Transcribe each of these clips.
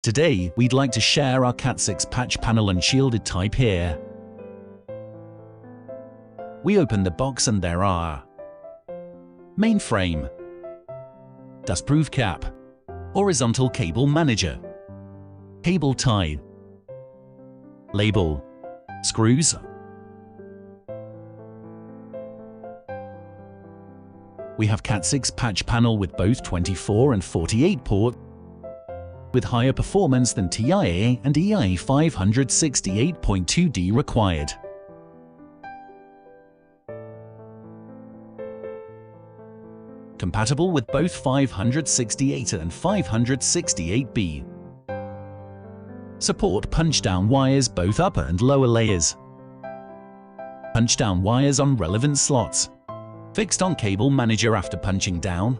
Today, we'd like to share our Cat6 patch panel Unshielded type here. We open the box and there are main frame, dustproof cap, horizontal cable manager, cable tie, label, screws. We have Cat6 patch panel with both 24 and 48 port, with higher performance than TIA and EI 568.2D required. Compatible with both 568 and 568B. Support punch-down wires both upper and lower layers. Punch-down wires on relevant slots. Fixed on cable manager after punching down.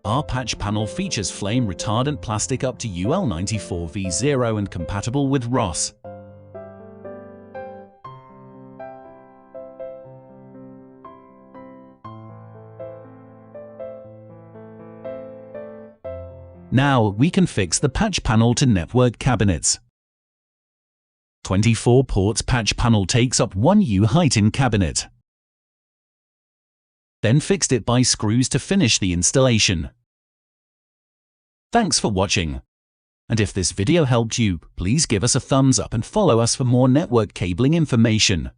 Our patch panel features flame retardant plastic up to UL94V0 and compatible with ROS. Now we can fix the patch panel to network cabinets. 24 ports patch panel takes up 1 U height in cabinet. Then fixed it by screws to finish the installation. Thanks for watching. And if this video helped you, please give us a thumbs up and follow us for more network cabling information.